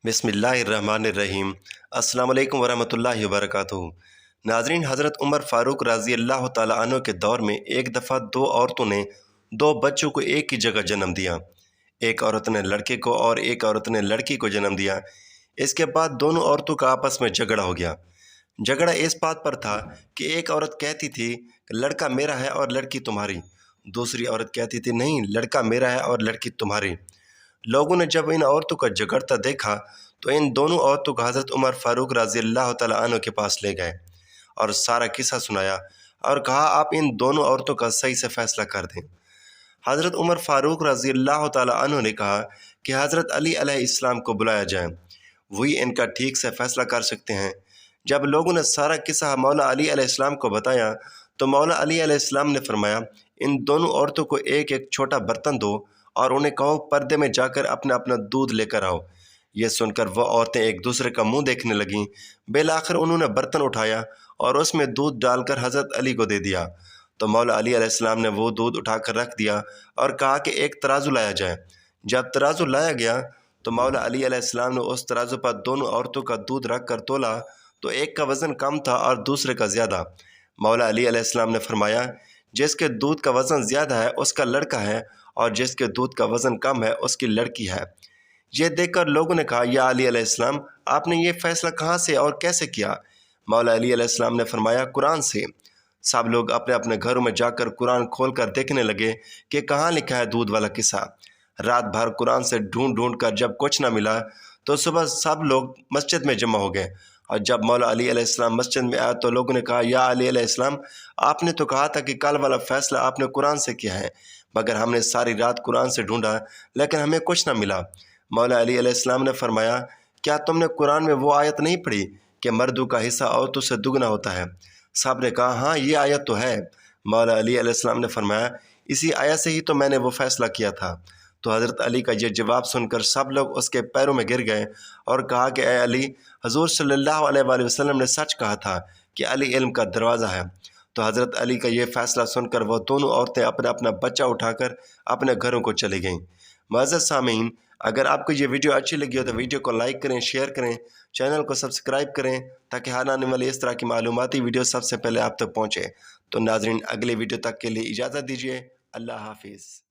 बिस्मिल्लाहिर्रहमानिर्रहीम। अस्सलाम वालेकुम वरहमतुल्लाहि वबरकातुहू। नाज़रीन, हज़रत उमर फ़ारूक रज़ी अल्लाह ताला अन्हु के दौर में एक दफ़ा दो औरतों ने दो बच्चों को एक ही जगह जन्म दिया। एक औरत ने लड़के को और एक औरत ने लड़की को जन्म दिया। इसके बाद दोनों औरतों का आपस में झगड़ा हो गया। झगड़ा इस बात पर था कि एक औरत कहती थी लड़का मेरा है और लड़की तुम्हारी। दूसरी औरत कहती थी नहीं, लड़का मेरा है और लड़की तुम्हारी। लोगों ने जब इन औरतों का झगड़ता देखा तो इन दोनों औरतों को हज़रत उमर फ़ारूक रज़ी अल्लाह ताला अन्हु के पास ले गए और सारा किस्सा सुनाया और कहा आप इन दोनों औरतों का सही से फ़ैसला कर दें। हज़रत उमर फ़ारूक रज़ी अल्लाह ताला अन्हु ने कहा कि हज़रत अली अलैहिस्सलाम को बुलाया जाए, वही इनका ठीक से फ़ैसला कर सकते हैं। जब लोगों ने सारा किस्सा मौला अली अलैहिस्सलाम को बताया तो मौला अली अलैहिस्सलाम ने फरमाया इन दोनों औरतों को एक एक छोटा बर्तन दो और उन्हें कहो पर्दे में जाकर अपना अपना दूध लेकर आओ। यह सुनकर वह औरतें एक दूसरे का मुंह देखने लगीं। बेलाखिर उन्होंने बर्तन उठाया और उसमें दूध डालकर हज़रत अली को दे दिया। तो मौला अली अलैहिस्सलाम ने वो दूध उठाकर रख दिया और कहा कि एक तराजू लाया जाए। जब तराजू लाया गया तो मौला अली अलैहिस्सलाम ने उस तराजू पर दोनों औरतों का दूध रख कर तोला तो एक का वज़न कम था और दूसरे का ज़्यादा। मौला अली अलैहिस्सलाम ने फरमाया जिसके दूध का वज़न ज़्यादा है उसका लड़का है और जिसके दूध का वज़न कम है उसकी लड़की है। यह देखकर लोगों ने कहा या अली अलैहिस्सलाम, आपने ये फ़ैसला कहाँ से और कैसे किया? मौला अली अलैहिस्सलाम ने फरमाया कुरान से। सब लोग अपने अपने घरों में जाकर कुरान खोल कर देखने लगे कि कहाँ लिखा है दूध वाला किस्सा। रात भर कुरान से ढूंढ ढूंढ कर जब कुछ न मिला तो सुबह सब लोग मस्जिद में जमा हो गए और जब मौला अली अलैहिस्सलाम मस्जिद में आया तो लोगों ने कहा या अली अलैहिस्सलाम, आपने तो कहा था कि कल वाला फ़ैसला आपने कुरान से किया है, मगर हमने सारी रात कुरान से ढूंढा लेकिन हमें कुछ न मिला। मौला अली अलैहिस्सलाम ने फरमाया क्या तुमने कुरान में वो आयत नहीं पढ़ी कि मर्दों का हिस्सा औरतों से दुगना होता है? साहब ने कहा हाँ, ये आयत तो है। मौला अली अलैहिस्सलाम ने फरमाया इसी आयत से ही तो मैंने वो फ़ैसला किया था। तो हज़रत अली का ये जवाब सुनकर सब लोग उसके पैरों में गिर गए और कहा कि ए अली, हजूर सल्लल्लाहु अलैहि वसल्लम ने सच कहा था कि अली इल्म का दरवाज़ा है। तो हज़रत अली का ये फ़ैसला सुनकर वह दोनों औरतें अपना अपना बच्चा उठाकर अपने घरों को चली गईं। मुअज़्ज़ज़ सामीन, अगर आपको ये वीडियो अच्छी लगी हो तो वीडियो को लाइक करें, शेयर करें, चैनल को सब्सक्राइब करें ताकि हर आने वाली इस तरह की मालूमाती वीडियो सबसे पहले आप तक पहुँचे। तो नाज़रीन, अगले वीडियो तक के लिए इजाज़त दीजिए। अल्लाह हाफिज़।